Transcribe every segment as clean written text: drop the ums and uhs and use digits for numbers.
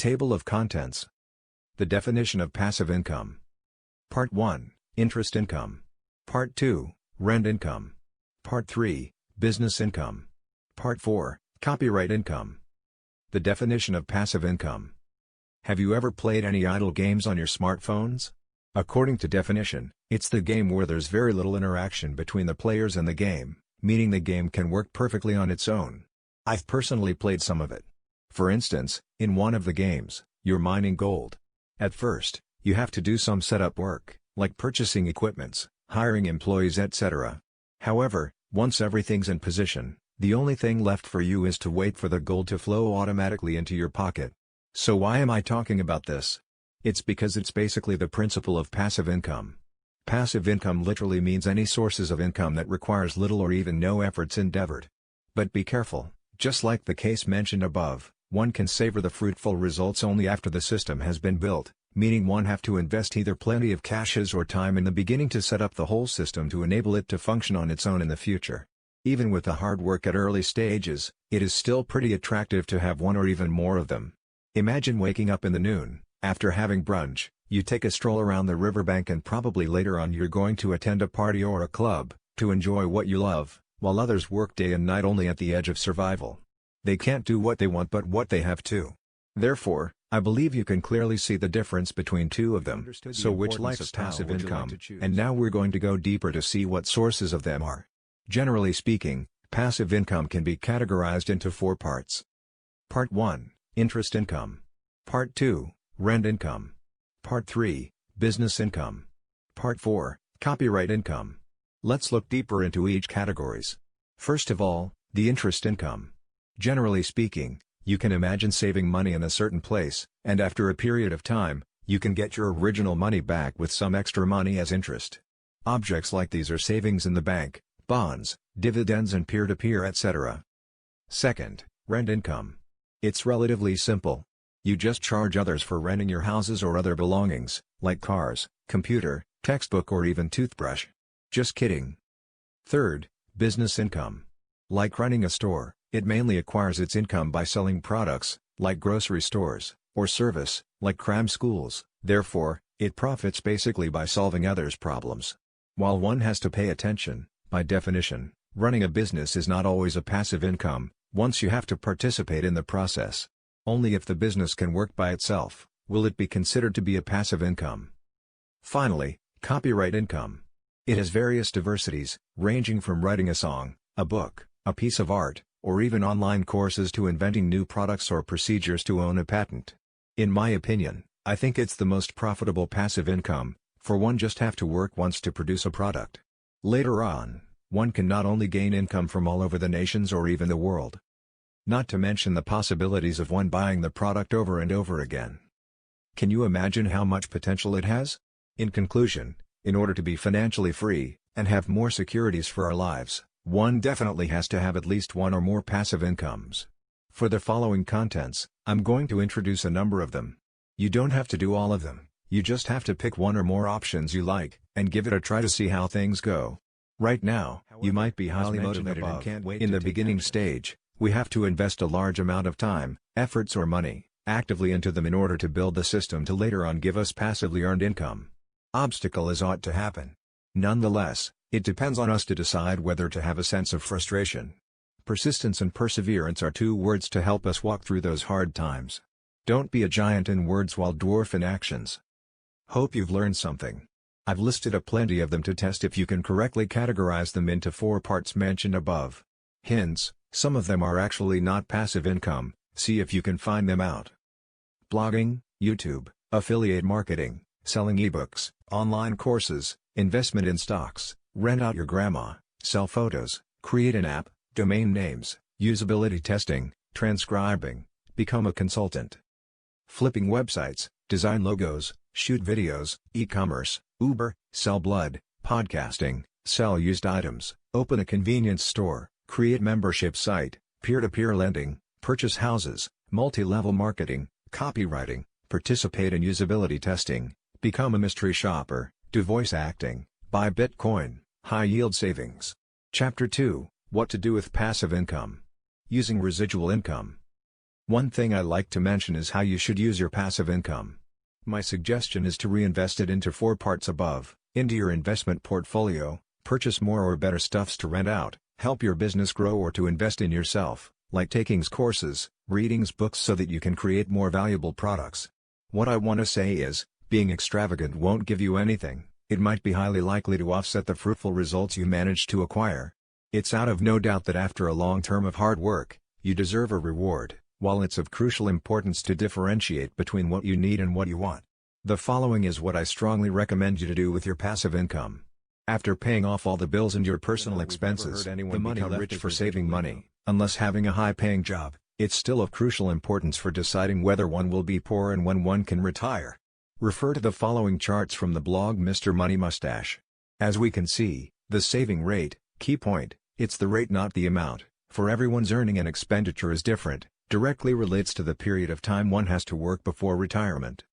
Table of contents. The definition of passive income. Part 1, Interest income. Part 2, Rent income. Part 3, Business income. Part 4, Copyright income. The definition of passive income. Have you ever played any idle games on your smartphones? According to definition, it's the game where there's very little interaction between the players and the game, meaning the game can work perfectly on its own. I've personally played some of it. For instance, in one of the games, you're mining gold. At first, you have to do some setup work, like purchasing equipments, hiring employees, etc. However, once everything's in position, the only thing left for you is to wait for the gold to flow automatically into your pocket. So why am I talking about this? It's because it's basically the principle of passive income. Passive income literally means any sources of income that requires little or even no efforts endeavored. But be careful, just like the case mentioned above, one can savor the fruitful results only after the system has been built, meaning one have to invest either plenty of cashes or time in the beginning to set up the whole system to enable it to function on its own in the future. Even with the hard work at early stages, it is still pretty attractive to have one or even more of them. Imagine waking up in the noon, after having brunch, you take a stroll around the riverbank and probably later on you're going to attend a party or a club, to enjoy what you love, while others work day and night only at the edge of survival. They can't do what they want but what they have to. Therefore, I believe you can clearly see the difference between two of them. So which life's passive income, and now we're going to go deeper to see what sources of them are. Generally speaking, passive income can be categorized into 4 parts. Part 1, Interest income. Part 2, Rent income. Part 3, Business income. Part 4, Copyright income. Let's look deeper into each categories. First of all, the interest income. Generally speaking, you can imagine saving money in a certain place, and after a period of time, you can get your original money back with some extra money as interest. Objects like these are savings in the bank, bonds, dividends and peer-to-peer etc. Second, rent income. It's relatively simple. You just charge others for renting your houses or other belongings, like cars, computer, textbook or even toothbrush. Just kidding. Third, business income. Like running a store, it mainly acquires its income by selling products, like grocery stores, or service, like cram schools. Therefore, it profits basically by solving others' problems. While one has to pay attention, by definition, running a business is not always a passive income, once you have to participate in the process. Only if the business can work by itself, will it be considered to be a passive income. Finally, copyright income. It has various diversities, ranging from writing a song, a book, a piece of art, or even online courses to inventing new products or procedures to own a patent. In my opinion, I think it's the most profitable passive income, for one just have to work once to produce a product. Later on, one can not only gain income from all over the nations or even the world. Not to mention the possibilities of one buying the product over and over again. Can you imagine how much potential it has? In conclusion, in order to be financially free, and have more securities for our lives, one definitely has to have at least one or more passive incomes. For the following contents, I'm going to introduce a number of them. You don't have to do all of them, you just have to pick one or more options you like, and give it a try to see how things go. Right now, you might be highly motivated and can't wait. In the beginning stage, we have to invest a large amount of time, efforts or money, actively into them in order to build the system to later on give us passively earned income. Obstacle is ought to happen. Nonetheless, it depends on us to decide whether to have a sense of frustration. Persistence and perseverance are 2 words to help us walk through those hard times. Don't be a giant in words while dwarf in actions. Hope you've learned something. I've listed a plenty of them to test if you can correctly categorize them into 4 parts mentioned above. Hints, some of them are actually not passive income, see if you can find them out. Blogging, YouTube, affiliate marketing, selling ebooks, online courses, investment in stocks, rent out your grandma, sell photos, create an app, domain names, usability testing, transcribing, become a consultant. Flipping websites, design logos, shoot videos, e-commerce, Uber, sell blood, podcasting, sell used items, open a convenience store, create membership site, peer-to-peer lending, purchase houses, multi-level marketing, copywriting, participate in usability testing, become a mystery shopper, do voice acting, buy Bitcoin, high-yield savings. Chapter 2, What to do with passive income. Using residual income. One thing I like to mention is how you should use your passive income. My suggestion is to reinvest it into 4 parts above, into your investment portfolio, purchase more or better stuffs to rent out, help your business grow, or to invest in yourself, like taking courses, reading books so that you can create more valuable products. What I want to say is, being extravagant won't give you anything. It might be highly likely to offset the fruitful results you managed to acquire. It's out of no doubt that after a long term of hard work, you deserve a reward, while it's of crucial importance to differentiate between what you need and what you want. The following is what I strongly recommend you to do with your passive income. After paying off all the bills and your personal expenses, the money become rich for saving money. Unless having a high-paying job, it's still of crucial importance for deciding whether one will be poor and when one can retire. Refer to the following charts from the blog Mr. Money Mustache. As we can see, the saving rate, key point, it's the rate not the amount, for everyone's earning and expenditure is different, directly relates to the period of time one has to work before retirement.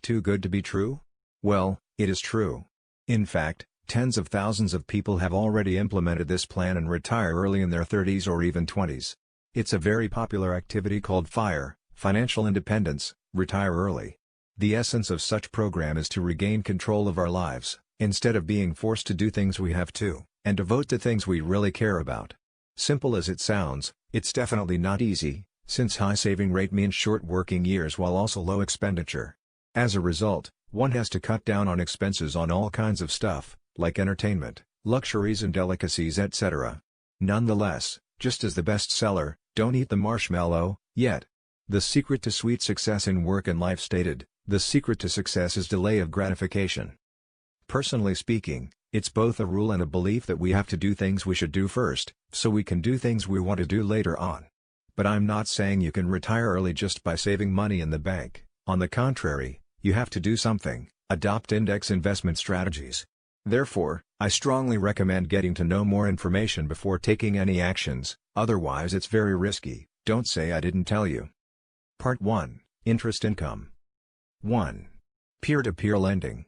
Too good to be true? Well, it is true. In fact, tens of thousands of people have already implemented this plan and retire early in their 30s or even 20s. It's a very popular activity called FIRE, Financial Independence, Retire Early. The essence of such program is to regain control of our lives, instead of being forced to do things we have to, and devote to things we really care about. Simple as it sounds, it's definitely not easy, since high saving rate means short working years while also low expenditure. As a result, one has to cut down on expenses on all kinds of stuff, like entertainment, luxuries and delicacies, etc. Nonetheless, just as the bestseller, Don't Eat the Marshmallow, Yet. The secret to sweet success in work and life stated, the secret to success is delay of gratification. Personally speaking, it's both a rule and a belief that we have to do things we should do first, so we can do things we want to do later on. But I'm not saying you can retire early just by saving money in the bank. On the contrary, you have to do something, adopt index investment strategies. Therefore, I strongly recommend getting to know more information before taking any actions, otherwise it's very risky. Don't say I didn't tell you. Part 1, Interest Income. 1. Peer-to-peer lending.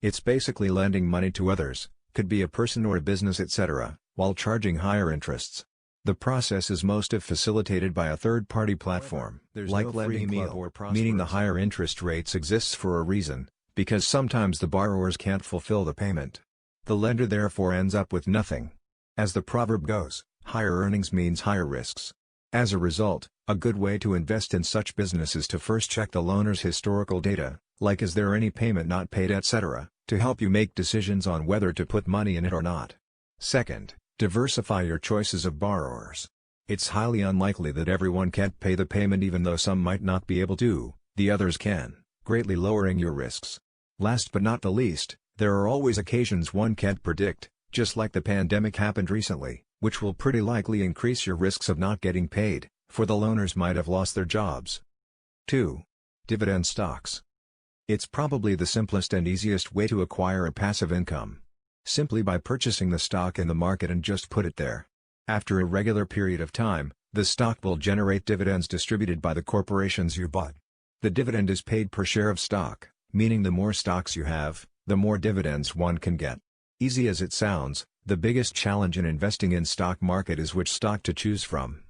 It's basically lending money to others, could be a person or a business etc., while charging higher interests. The process is most of facilitated by a third-party platform, like LendingClub or Prosperous, meaning the higher interest rates exists for a reason, because sometimes the borrowers can't fulfill the payment. The lender therefore ends up with nothing. As the proverb goes, higher earnings means higher risks. As a result, a good way to invest in such business is to first check the loaner's historical data, like is there any payment not paid etc., to help you make decisions on whether to put money in it or not. Second, diversify your choices of borrowers. It's highly unlikely that everyone can pay the payment even though some might not be able to, the others can, greatly lowering your risks. Last but not the least, there are always occasions one can't predict, just like the pandemic happened recently, which will pretty likely increase your risks of not getting paid, for the loaners might have lost their jobs. 2. Dividend stocks. It's probably the simplest and easiest way to acquire a passive income. Simply by purchasing the stock in the market and just put it there. After a regular period of time, the stock will generate dividends distributed by the corporations you bought. The dividend is paid per share of stock, meaning the more stocks you have, the more dividends one can get. Easy as it sounds, the biggest challenge in investing in stock market is which stock to choose from.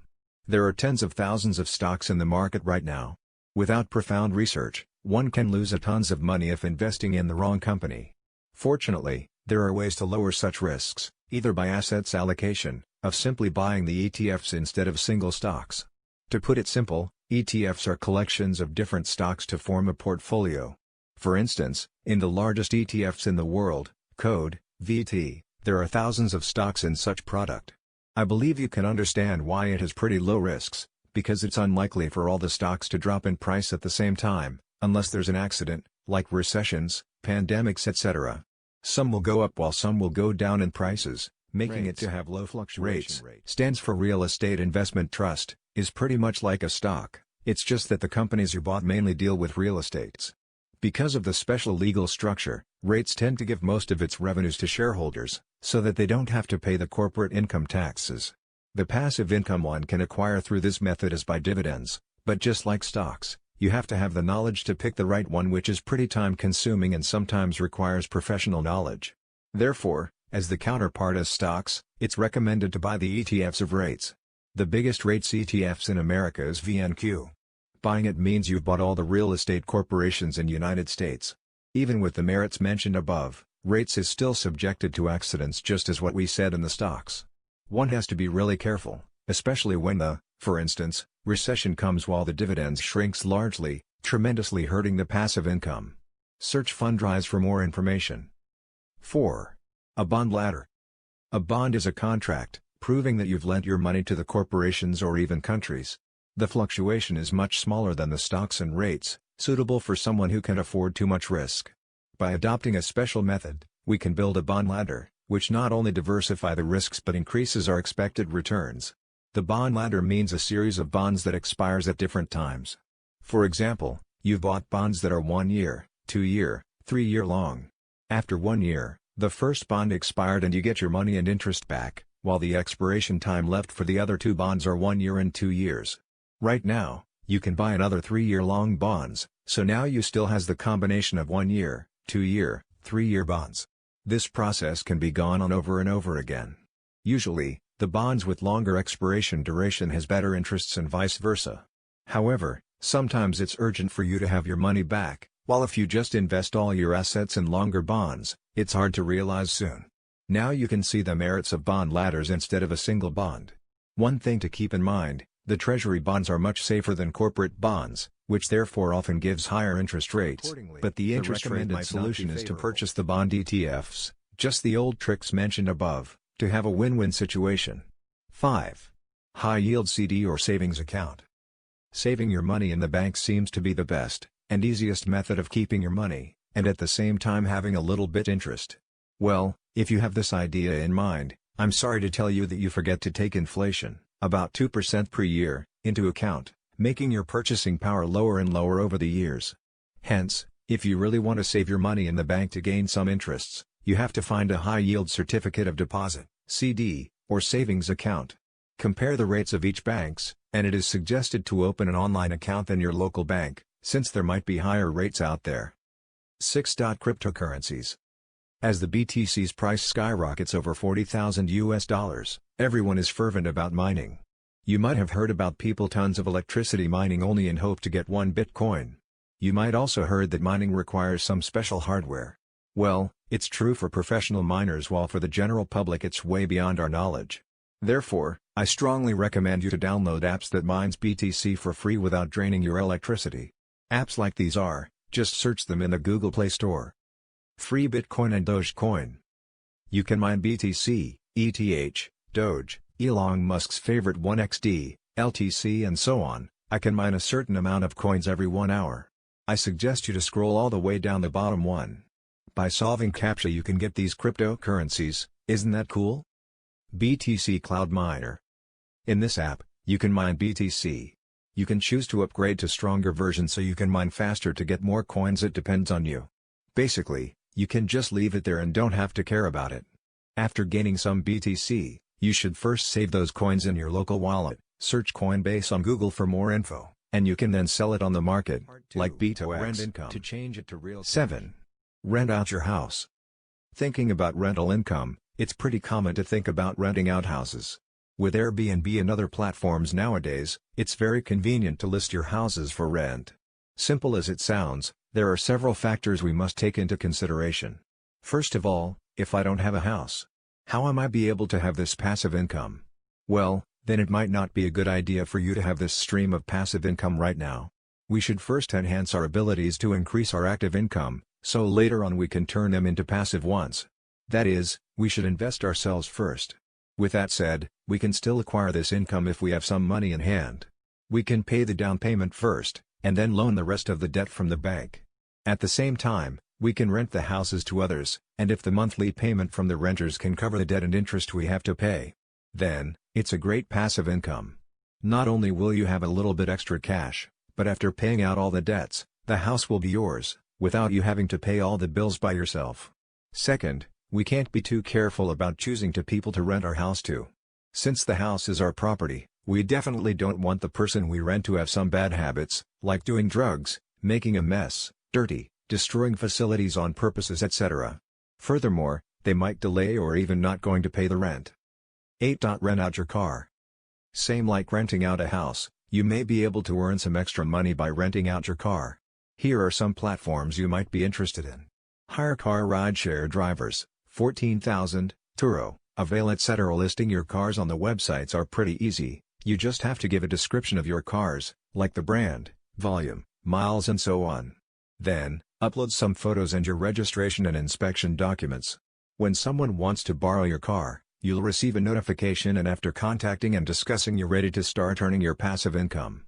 There are tens of thousands of stocks in the market right now. Without profound research, one can lose a tons of money if investing in the wrong company. Fortunately, there are ways to lower such risks, either by assets allocation, of simply buying the ETFs instead of single stocks. To put it simple, ETFs are collections of different stocks to form a portfolio. For instance, in the largest ETFs in the world, code VT, there are thousands of stocks in such product. I believe you can understand why it has pretty low risks, because it's unlikely for all the stocks to drop in price at the same time, unless there's an accident, like recessions, pandemics etc. Some will go up while some will go down in prices, making it to have low fluctuation. REITs stands for Real Estate Investment Trust, is pretty much like a stock, it's just that the companies you bought mainly deal with real estates. Because of the special legal structure, REITs tend to give most of its revenues to shareholders, so that they don't have to pay the corporate income taxes. The passive income one can acquire through this method is by dividends, but just like stocks, you have to have the knowledge to pick the right one, which is pretty time-consuming and sometimes requires professional knowledge. Therefore, as the counterpart as stocks, it's recommended to buy the ETFs of REITs. The biggest rates ETFs in America is VNQ. Buying it means you've bought all the real estate corporations in United States. Even with the merits mentioned above, rates is still subjected to accidents just as what we said in the stocks. One has to be really careful, especially when for instance, recession comes while the dividends shrinks largely, tremendously hurting the passive income. Search Fundrise for more information. 4. A bond ladder. A bond is a contract, proving that you've lent your money to the corporations or even countries. The fluctuation is much smaller than the stocks and rates, suitable for someone who can afford too much risk. By adopting a special method, we can build a bond ladder, which not only diversify the risks but increases our expected returns. The bond ladder means a series of bonds that expires at different times. For example, you've bought bonds that are 1 year, 2 year, 3 year long. After 1 year, the first bond expired and you get your money and interest back, while the expiration time left for the other 2 bonds are 1 year and 2 years. Right now, you can buy another 3-year long bonds, so now you still has the combination of 1 year, 2 year, 3 year bonds. This process can be gone on over and over again. Usually, the bonds with longer expiration duration has better interests and vice versa. However, sometimes it's urgent for you to have your money back, while if you just invest all your assets in longer bonds, it's hard to realize soon. Now you can see the merits of bond ladders instead of a single bond. One thing to keep in mind, the treasury bonds are much safer than corporate bonds, which therefore often gives higher interest rates, but the recommended solution is to purchase the bond ETFs, just the old tricks mentioned above, to have a win-win situation. 5. High-yield CD or savings account. Saving your money in the bank seems to be the best and easiest method of keeping your money, and at the same time having a little bit interest. Well, if you have this idea in mind, I'm sorry to tell you that you forget to take inflation, about 2% per year, into account, making your purchasing power lower and lower over the years. Hence, if you really want to save your money in the bank to gain some interests, you have to find a high-yield certificate of deposit, CD, or savings account. Compare the rates of each banks, and it is suggested to open an online account than your local bank, since there might be higher rates out there. 6. Cryptocurrencies. As the BTC's price skyrockets over $40,000, everyone is fervent about mining. You might have heard about people tons of electricity mining only in hope to get 1 Bitcoin. You might also heard that mining requires some special hardware. Well, it's true for professional miners while for the general public it's way beyond our knowledge. Therefore, I strongly recommend you to download apps that mines BTC for free without draining your electricity. Apps like these are, just search them in the Google Play Store. Free Bitcoin and Dogecoin. You can mine BTC, ETH, Doge, Elon Musk's favorite 1XD, LTC and so on. I can mine a certain amount of coins every 1 hour. I suggest you to scroll all the way down the bottom one. By solving CAPTCHA you can get these cryptocurrencies, isn't that cool? BTC Cloud Miner. In this app, you can mine BTC. You can choose to upgrade to stronger versions so you can mine faster to get more coins. It depends on you. Basically, you can just leave it there and don't have to care about it. After gaining some BTC, you should first save those coins in your local wallet, search Coinbase on Google for more info, and you can then sell it on the market, like BitoX, to change it to real. 7. Rent out your house. Thinking about rental income, it's pretty common to think about renting out houses. With Airbnb and other platforms nowadays, it's very convenient to list your houses for rent. Simple as it sounds, there are several factors we must take into consideration. First of all, if I don't have a house, how am I be able to have this passive income? Well, then it might not be a good idea for you to have this stream of passive income right now. We should first enhance our abilities to increase our active income, so later on we can turn them into passive ones. That is, we should invest ourselves first. With that said, we can still acquire this income if we have some money in hand. We can pay the down payment first, and then loan the rest of the debt from the bank. At the same time, we can rent the houses to others, and if the monthly payment from the renters can cover the debt and interest we have to pay, then, it's a great passive income. Not only will you have a little bit extra cash, but after paying out all the debts, the house will be yours, without you having to pay all the bills by yourself. Second, we can't be too careful about choosing people to rent our house to. Since the house is our property, we definitely don't want the person we rent to have some bad habits, like doing drugs, making a mess, dirty, destroying facilities on purposes, etc. Furthermore, they might delay or even not going to pay the rent. 8. Rent out your car. Same like renting out a house, you may be able to earn some extra money by renting out your car. Here are some platforms you might be interested in. HireCar rideshare drivers, 14,000, Turo, Avail etc. Listing your cars on the websites are pretty easy, you just have to give a description of your cars, like the brand, volume, miles and so on. Then, upload some photos and your registration and inspection documents. When someone wants to borrow your car, you'll receive a notification and after contacting and discussing you're ready to start earning your passive income.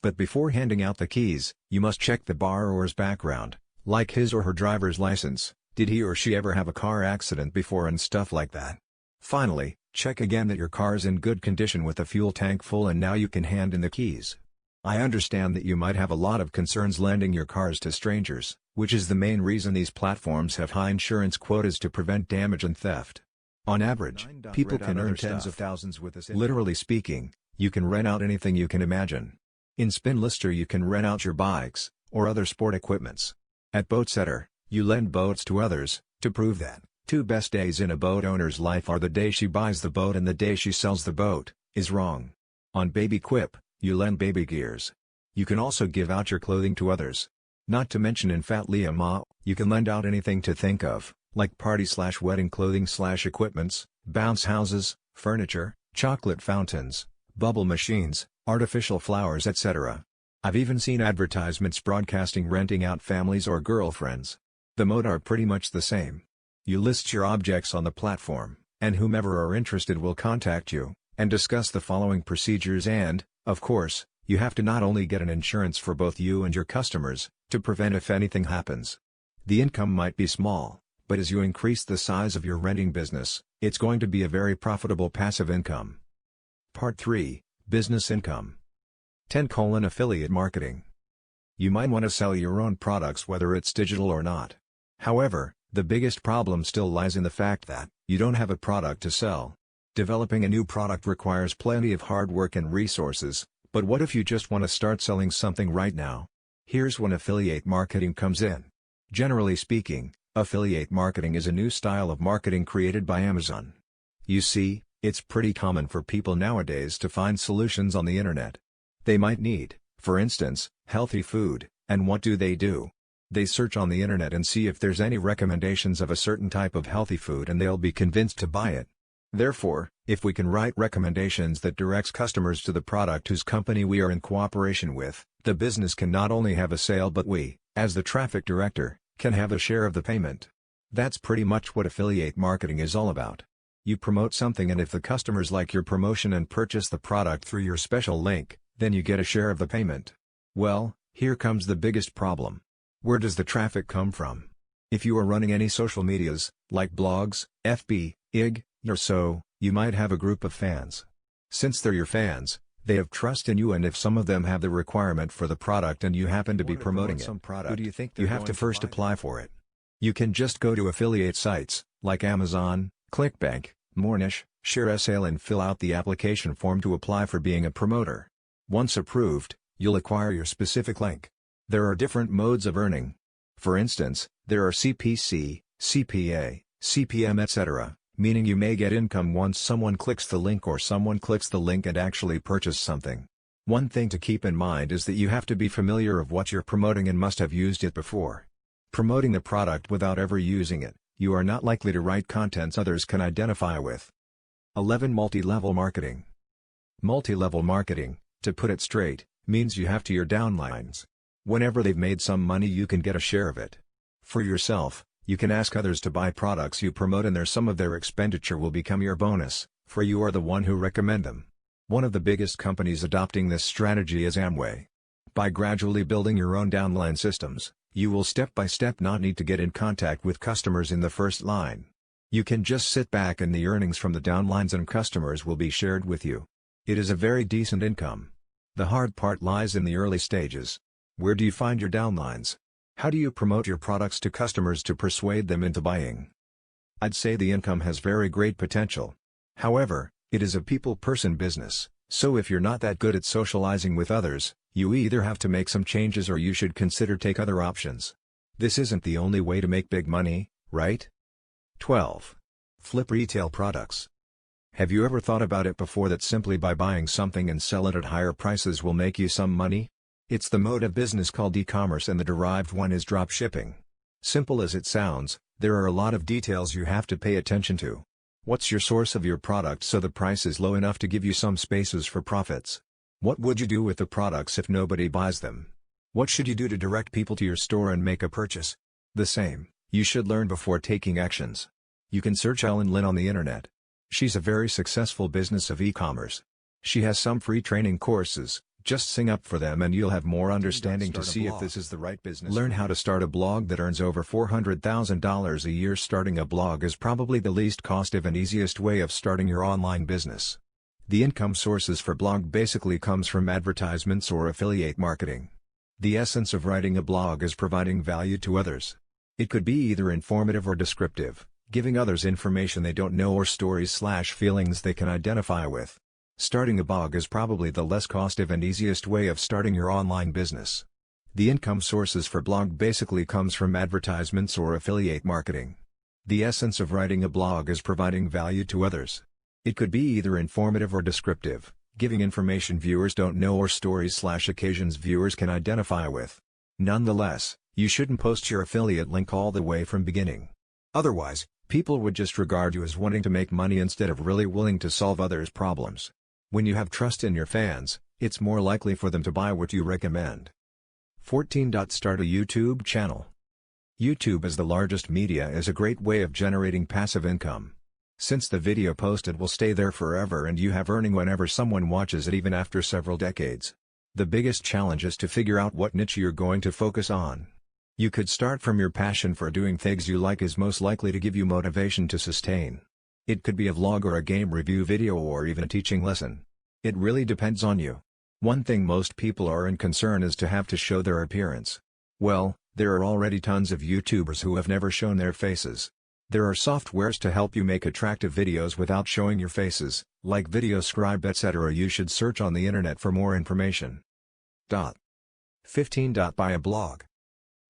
But before handing out the keys, you must check the borrower's background, like his or her driver's license, did he or she ever have a car accident before and stuff like that. Finally, check again that your car is in good condition with the fuel tank full and now you can hand in the keys. I understand that you might have a lot of concerns lending your cars to strangers, which is the main reason these platforms have high insurance quotas to prevent damage and theft. On average, people can earn tens of thousands with this. Literally speaking, you can rent out anything you can imagine. In Spinlister you can rent out your bikes, or other sport equipments. At Boatsetter, you lend boats to others. To prove that, 2 best days in a boat owner's life are the day she buys the boat and the day she sells the boat, is wrong. On BabyQuip, you lend baby gears. You can also give out your clothing to others. Not to mention in Fatliama, you can lend out anything to think of, like party/wedding clothing/equipments, bounce houses, furniture, chocolate fountains, bubble machines, artificial flowers etc. I've even seen advertisements broadcasting renting out families or girlfriends. The mode are pretty much the same. You list your objects on the platform, and whomever are interested will contact you, and discuss the following procedures and, of course, you have to not only get an insurance for both you and your customers, to prevent if anything happens. The income might be small, but as you increase the size of your renting business, it's going to be a very profitable passive income. Part 3, Business Income. 10. Affiliate Marketing. You might want to sell your own products whether it's digital or not. However, the biggest problem still lies in the fact that you don't have a product to sell. Developing a new product requires plenty of hard work and resources, but what if you just want to start selling something right now? Here's when affiliate marketing comes in. Generally speaking, affiliate marketing is a new style of marketing created by Amazon. You see, it's pretty common for people nowadays to find solutions on the internet. They might need, for instance, healthy food, and what do? They search on the internet and see if there's any recommendations of a certain type of healthy food and they'll be convinced to buy it. Therefore, if we can write recommendations that directs customers to the product whose company we are in cooperation with, the business can not only have a sale but we, as the traffic director, can have a share of the payment. That's pretty much what affiliate marketing is all about. You promote something and if the customers like your promotion and purchase the product through your special link, then you get a share of the payment. Well, here comes the biggest problem. Where does the traffic come from? If you are running any social medias, like blogs, FB, IG, or so, you might have a group of fans. Since they're your fans, they have trust in you and if some of them have the requirement for the product and you happen to be promoting it, who do you think you have to first apply for it? You can just go to affiliate sites, like Amazon, ClickBank, Moornish, ShareSale and fill out the application form to apply for being a promoter. Once approved, you'll acquire your specific link. There are different modes of earning. For instance, there are CPC, CPA, CPM etc., meaning you may get income once someone clicks the link or someone clicks the link and actually purchase something. One thing to keep in mind is that you have to be familiar of what you're promoting and must have used it before. Promoting the product without ever using it, you are not likely to write contents others can identify with. 11. Multi-level marketing. Multi-level marketing, to put it straight, means you have to your downlines. Whenever they've made some money you can get a share of it. For yourself, you can ask others to buy products you promote and their some of their expenditure will become your bonus, for you are the one who recommend them. One of the biggest companies adopting this strategy is Amway. By gradually building your own downline systems, you will step by step not need to get in contact with customers in the first line. You can just sit back and the earnings from the downlines and customers will be shared with you. It is a very decent income. The hard part lies in the early stages. Where do you find your downlines? How do you promote your products to customers to persuade them into buying? I'd say the income has very great potential. However, it is a people-person business, so if you're not that good at socializing with others, you either have to make some changes or you should consider take other options. This isn't the only way to make big money, right? 12. Flip retail products. Have you ever thought about it before that simply by buying something and sell it at higher prices will make you some money? It's the mode of business called e-commerce, and the derived one is drop shipping. Simple as it sounds, there are a lot of details you have to pay attention to. What's your source of your product so the price is low enough to give you some spaces for profits? What would you do with the products if nobody buys them? What should you do to direct people to your store and make a purchase? The same, you should learn before taking actions. You can search Ellen Lin on the internet. She's a very successful business of e-commerce. She has some free training courses, just sign up for them and you'll have more understanding to see if this is the right business. Learn how to start a blog that earns over $400,000 a year. Starting a blog is probably the least costly and easiest way of starting your online business. The income sources for blog basically comes from advertisements or affiliate marketing. The essence of writing a blog is providing value to others. It could be either informative or descriptive, giving others information they don't know or stories/feelings they can identify with. Starting a blog is probably the less costly and easiest way of starting your online business. The income sources for blog basically comes from advertisements or affiliate marketing. The essence of writing a blog is providing value to others. It could be either informative or descriptive, giving information viewers don't know or stories/occasions viewers can identify with. Nonetheless, you shouldn't post your affiliate link all the way from beginning. Otherwise, people would just regard you as wanting to make money instead of really willing to solve others' problems. When you have trust in your fans, it's more likely for them to buy what you recommend. 14. Start a YouTube channel. YouTube as the largest media is a great way of generating passive income. Since the video posted will stay there forever and you have earning whenever someone watches it, even after several decades. The biggest challenge is to figure out what niche you're going to focus on. You could start from your passion for doing things you like is most likely to give you motivation to sustain. It could be a vlog or a game review video or even a teaching lesson. It really depends on you. One thing most people are in concern is to have to show their appearance. Well, there are already tons of YouTubers who have never shown their faces. There are softwares to help you make attractive videos without showing your faces, like VideoScribe, etc. You should search on the internet for more information. 15. Buy a blog.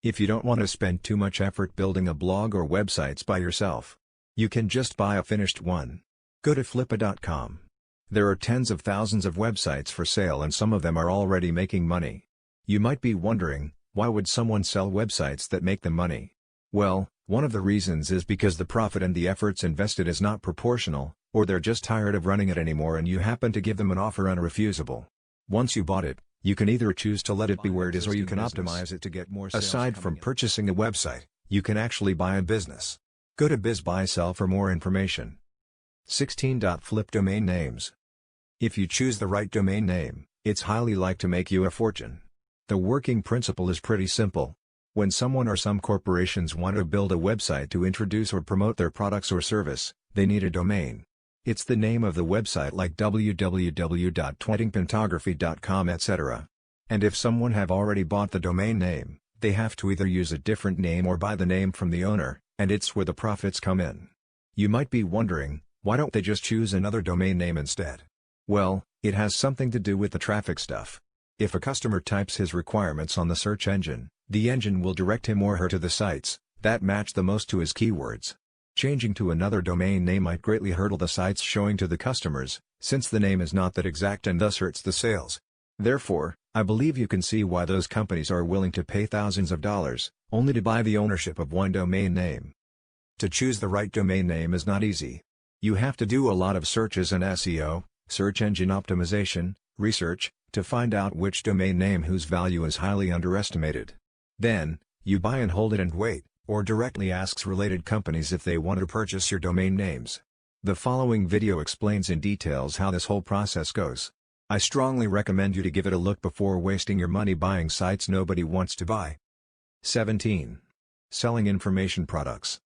If you don't want to spend too much effort building a blog or websites by yourself, you can just buy a finished one. Go to Flippa.com. There are tens of thousands of websites for sale and some of them are already making money. You might be wondering, why would someone sell websites that make them money? Well, one of the reasons is because the profit and the efforts invested is not proportional, or they're just tired of running it anymore and you happen to give them an offer unrefusable. Once you bought it, you can either choose to let it be where it is or you can optimize it to get more sales. Aside from purchasing a website, you can actually buy a business. Go to BizBuySell for more information. 16. Flip domain names. If you choose the right domain name, it's highly likely to make you a fortune. The working principle is pretty simple. When someone or some corporations want to build a website to introduce or promote their products or service, they need a domain. It's the name of the website, like www.weddingphotography.com, etc. And if someone have already bought the domain name, they have to either use a different name or buy the name from the owner, and it's where the profits come in. You might be wondering, why don't they just choose another domain name instead? Well, it has something to do with the traffic stuff. If a customer types his requirements on the search engine, the engine will direct him or her to the sites that match the most to his keywords. Changing to another domain name might greatly hurdle the sites showing to the customers, since the name is not that exact and thus hurts the sales. Therefore, I believe you can see why those companies are willing to pay thousands of dollars, only to buy the ownership of one domain name. To choose the right domain name is not easy. You have to do a lot of searches and SEO, search engine optimization, research, to find out which domain name whose value is highly underestimated. Then, you buy and hold it and wait, or directly asks related companies if they want to purchase your domain names. The following video explains in details how this whole process goes. I strongly recommend you to give it a look before wasting your money buying sites nobody wants to buy. 17. Selling information products.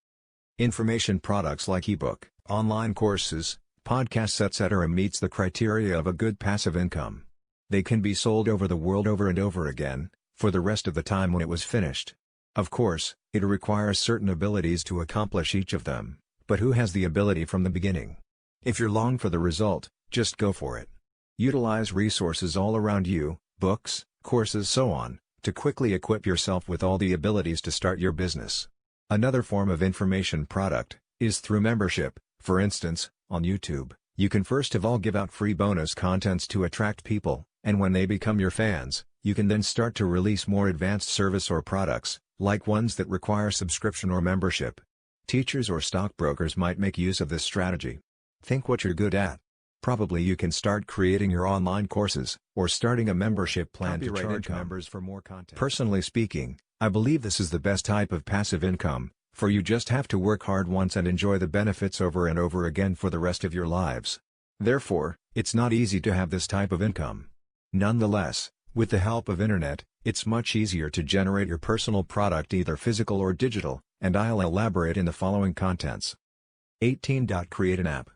Information products like ebook, online courses, podcasts, etc. meets the criteria of a good passive income. They can be sold over the world over and over again, for the rest of the time when it was finished. Of course, it requires certain abilities to accomplish each of them, but who has the ability from the beginning? If you're longing for the result, just go for it. Utilize resources all around you, books, courses, so on, to quickly equip yourself with all the abilities to start your business. Another form of information product is through membership. For instance, on YouTube, You can first of all give out free bonus contents to attract people, and when they become your fans, you can then start to release more advanced service or products, like ones that require subscription or membership. Teachers or stockbrokers might make use of this strategy. Think what you're good at. Probably you can start creating your online courses, or starting a membership plan to charge members for more content. Personally speaking, I believe this is the best type of passive income, for you just have to work hard once and enjoy the benefits over and over again for the rest of your lives. Therefore, it's not easy to have this type of income. Nonetheless, with the help of internet, it's much easier to generate your personal product either physical or digital, and I'll elaborate in the following contents. 18. Create an app.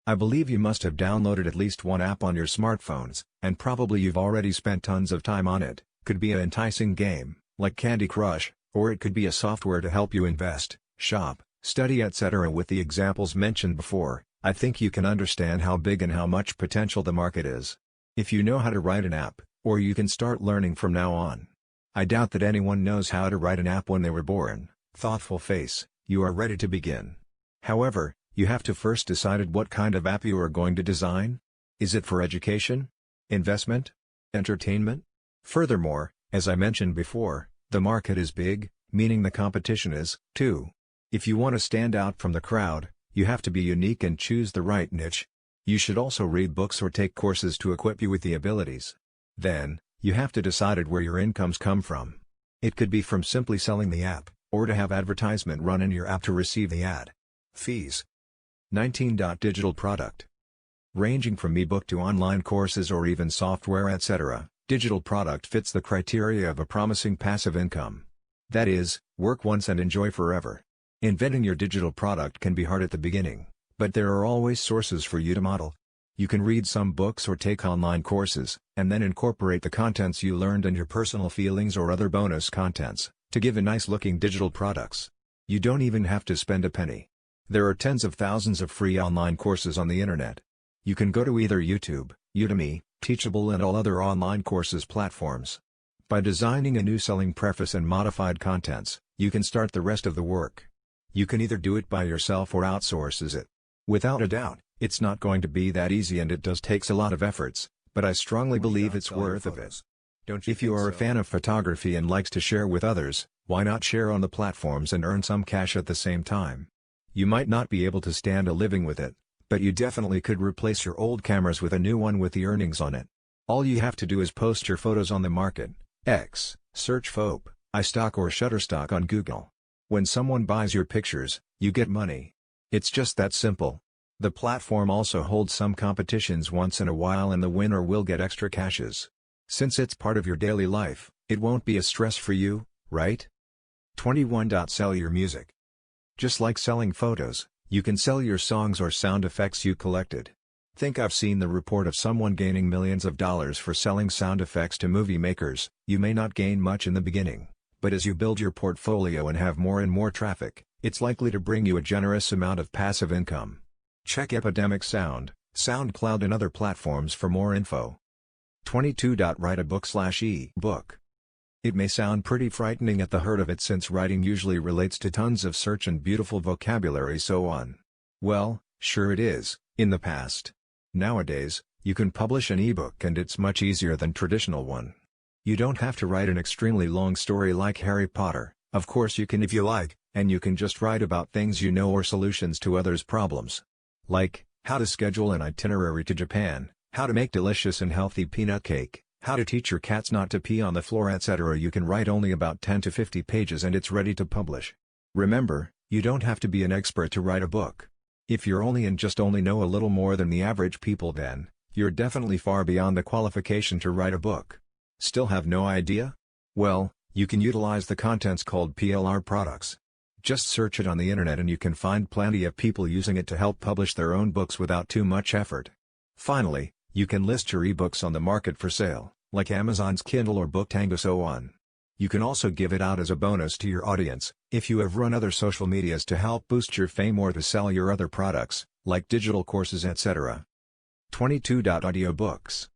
I believe you must have downloaded at least one app on your smartphones, and probably you've already spent tons of time on it. Could be an enticing game, like Candy Crush, or it could be a software to help you invest, shop, study, etc. With the examples mentioned before, I think you can understand how big and how much potential the market is. If you know how to write an app, or you can start learning from now on. I doubt that anyone knows how to write an app when they were born. Thoughtful face, you are ready to begin. However, you have to first decide what kind of app you are going to design. Is it for education? Investment? Entertainment? Furthermore, as I mentioned before, the market is big, meaning the competition is, too. If you want to stand out from the crowd, you have to be unique and choose the right niche. You should also read books or take courses to equip you with the abilities. Then, you have to decide where your incomes come from. It could be from simply selling the app, or to have advertisement run in your app to receive the ad. Fees. 19. Digital product. Ranging from ebook to online courses or even software, etc., digital product fits the criteria of a promising passive income. That is, work once and enjoy forever. Inventing your digital product can be hard at the beginning, but there are always sources for you to model. You can read some books or take online courses, and then incorporate the contents you learned and your personal feelings or other bonus contents, to give a nice-looking digital products. You don't even have to spend a penny. There are tens of thousands of free online courses on the internet. You can go to either YouTube, Udemy, Teachable and all other online courses platforms. By designing a new selling preface and modified contents, you can start the rest of the work. You can either do it by yourself or outsource it. Without a doubt, it's not going to be that easy and it does takes a lot of efforts, but I strongly believe it's worth of it. If you are a fan of photography and likes to share with others, why not share on the platforms and earn some cash at the same time? You might not be able to stand a living with it, but you definitely could replace your old cameras with a new one with the earnings on it. All you have to do is post your photos on the Market X, search FOP, iStock or Shutterstock on Google. When someone buys your pictures, you get money. It's just that simple. The platform also holds some competitions once in a while and the winner will get extra cashes. Since it's part of your daily life, it won't be a stress for you, right? 21. Sell your music. Just like selling photos, you can sell your songs or sound effects you collected. Think I've seen the report of someone gaining millions of dollars for selling sound effects to movie makers. You may not gain much in the beginning, but as you build your portfolio and have more and more traffic, it's likely to bring you a generous amount of passive income. Check Epidemic Sound, SoundCloud and other platforms for more info. 22. Write a book/e-book. It may sound pretty frightening at the heart of it since writing usually relates to tons of search and beautiful vocabulary so on. Well, sure it is, in the past. Nowadays, you can publish an ebook and it's much easier than traditional one. You don't have to write an extremely long story like Harry Potter, of course you can if you like, and you can just write about things you know or solutions to others' problems. Like, how to schedule an itinerary to Japan, how to make delicious and healthy peanut cake, how to teach your cats not to pee on the floor, etc. You can write only about 10 to 50 pages and it's ready to publish. Remember, you don't have to be an expert to write a book. If you're only know a little more than the average people, then you're definitely far beyond the qualification to write a book. Still have no idea? Well, you can utilize the contents called PLR products. Just search it on the internet and you can find plenty of people using it to help publish their own books without too much effort. Finally, you can list your ebooks on the market for sale, like Amazon's Kindle or Booktango so on. You can also give it out as a bonus to your audience, if you have run other social medias to help boost your fame or to sell your other products, like digital courses, etc. 22. Audiobooks.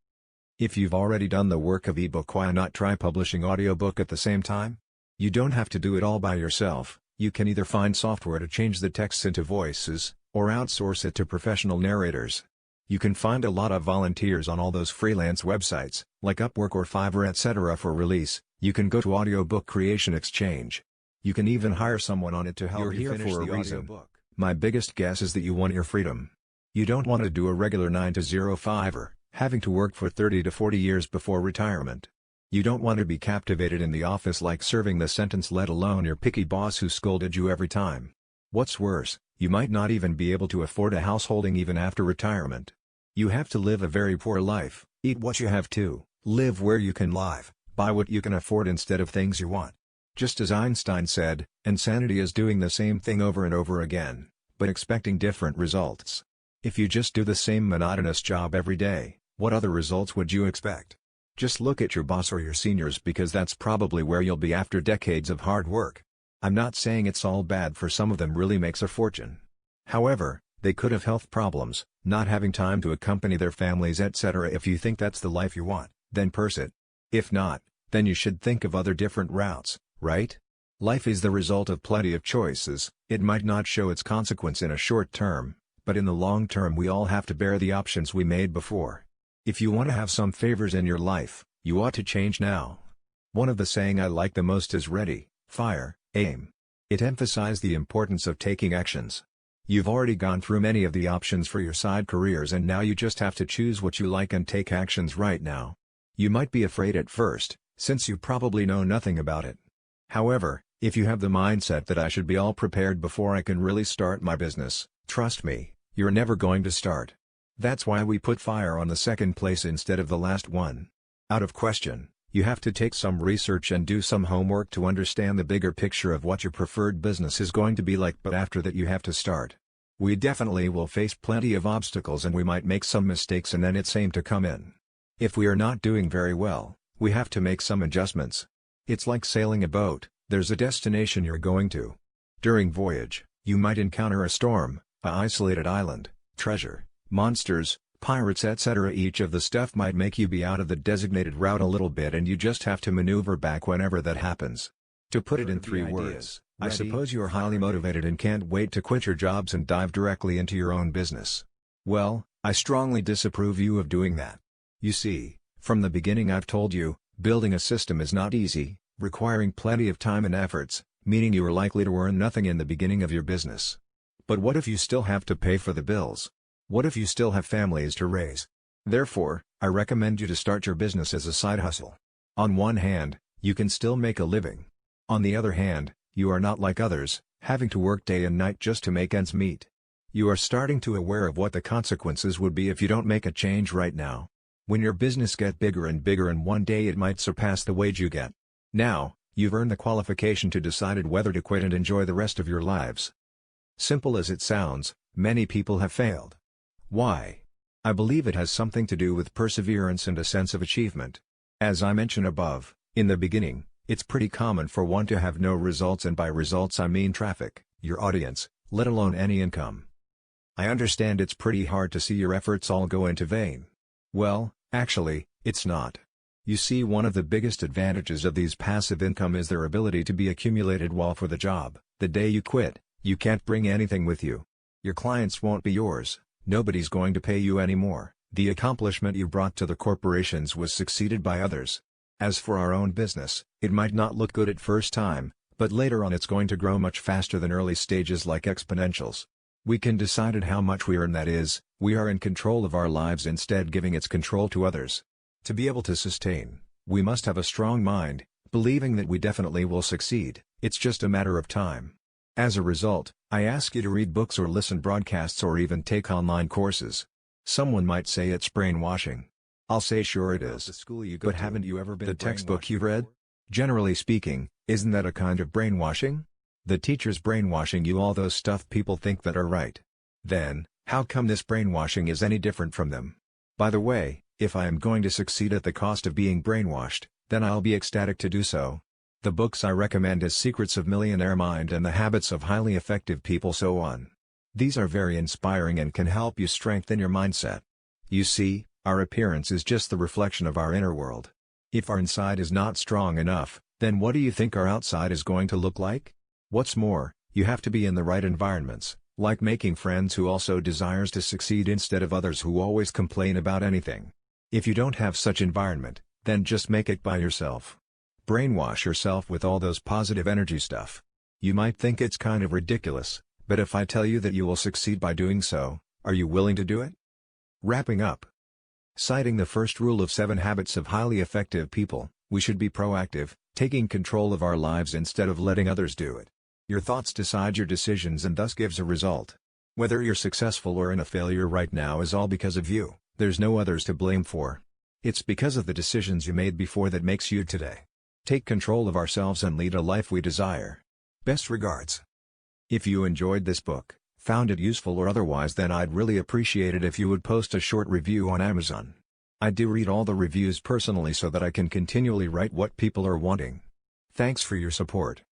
If you've already done the work of ebook, why not try publishing audiobook at the same time? You don't have to do it all by yourself. You can either find software to change the texts into voices, or outsource it to professional narrators. You can find a lot of volunteers on all those freelance websites, like Upwork or Fiverr etc. For release. You can go to Audiobook Creation Exchange. You can even hire someone on it to help you finish the audiobook. My biggest guess is that you want your freedom. You don't want to do a regular 9-to-5 or having to work for 30 to 40 years before retirement. You don't want to be captivated in the office like serving the sentence, let alone your picky boss who scolded you every time. What's worse, you might not even be able to afford a householding even after retirement. You have to live a very poor life, eat what you have to, live where you can live, buy what you can afford instead of things you want. Just as Einstein said, insanity is doing the same thing over and over again, but expecting different results. If you just do the same monotonous job every day, what other results would you expect? Just look at your boss or your seniors, because that's probably where you'll be after decades of hard work. I'm not saying it's all bad, for some of them really makes a fortune. However, they could have health problems, not having time to accompany their families etc. If you think that's the life you want, then pursue it. If not, then you should think of other different routes, right? Life is the result of plenty of choices. It might not show its consequence in a short term, but in the long term we all have to bear the options we made before. If you want to have some favors in your life, you ought to change now. One of the saying I like the most is ready, fire, aim. It emphasized the importance of taking actions. You've already gone through many of the options for your side careers, and now you just have to choose what you like and take actions right now. You might be afraid at first, since you probably know nothing about it. However, if you have the mindset that I should be all prepared before I can really start my business, trust me, you're never going to start. That's why we put fire on the second place instead of the last one. Out of question, you have to take some research and do some homework to understand the bigger picture of what your preferred business is going to be like, but after that you have to start. We definitely will face plenty of obstacles and we might make some mistakes, and then it's aim to come in. If we are not doing very well, we have to make some adjustments. It's like sailing a boat, there's a destination you're going to. During voyage, you might encounter a storm, an isolated island, treasure, monsters, pirates etc. Each of the stuff might make you be out of the designated route a little bit, and you just have to maneuver back whenever that happens. To put it in 3 words, I suppose you are highly motivated and can't wait to quit your jobs and dive directly into your own business. Well, I strongly disapprove you of doing that. You see, from the beginning I've told you, building a system is not easy, requiring plenty of time and efforts, meaning you are likely to earn nothing in the beginning of your business. But what if you still have to pay for the bills? What if you still have families to raise? Therefore, I recommend you to start your business as a side hustle. On one hand, you can still make a living. On the other hand, you are not like others, having to work day and night just to make ends meet. You are starting to aware of what the consequences would be if you don't make a change right now. When your business gets bigger and one day it might surpass the wage you get now, you've earned the qualification to decide whether to quit and enjoy the rest of your lives. Simple as it sounds, many people have failed. Why? I believe it has something to do with perseverance and a sense of achievement. As I mentioned above, in the beginning, it's pretty common for one to have no results, and by results I mean traffic, your audience, let alone any income. I understand it's pretty hard to see your efforts all go into vain. Well, actually, it's not. You see, one of the biggest advantages of these passive income is their ability to be accumulated while for the job. The day you quit, you can't bring anything with you. Your clients won't be yours. Nobody's going to pay you anymore. The accomplishment you brought to the corporations was succeeded by others. As for our own business, it might not look good at first time, but later on it's going to grow much faster than early stages like exponentials. We can decide how much we earn, that is, we are in control of our lives instead giving its control to others. To be able to sustain, we must have a strong mind, believing that we definitely will succeed, it's just a matter of time. As a result, I ask you to read books or listen broadcasts or even take online courses. Someone might say it's brainwashing. I'll say sure it is. But haven't you ever been the textbook you read? Generally speaking, isn't that a kind of brainwashing? The teacher's brainwashing you all those stuff people think that are right. Then, how come this brainwashing is any different from them? By the way, if I am going to succeed at the cost of being brainwashed, then I'll be ecstatic to do so. The books I recommend is Secrets of Millionaire Mind and The Habits of Highly Effective People, so on. These are very inspiring and can help you strengthen your mindset. You see, our appearance is just the reflection of our inner world. If our inside is not strong enough, then what do you think our outside is going to look like? What's more, you have to be in the right environments, Like making friends who also desires to succeed instead of others who always complain about anything. If you don't have such environment, then just make it by yourself. Brainwash yourself with all those positive energy stuff. You might think it's kind of ridiculous, but if I tell you that you will succeed by doing so, are you willing to do it? Wrapping up. Citing the first rule of 7 Habits of Highly Effective People, we should be proactive, taking control of our lives instead of letting others do it. Your thoughts decide your decisions and thus gives a result. Whether you're successful or in a failure right now is all because of you, there's no others to blame for. It's because of the decisions you made before that makes you today. Take control of ourselves and lead a life we desire. Best regards. If you enjoyed this book, found it useful or otherwise, then I'd really appreciate it if you would post a short review on Amazon. I do read all the reviews personally so that I can continually write what people are wanting. Thanks for your support.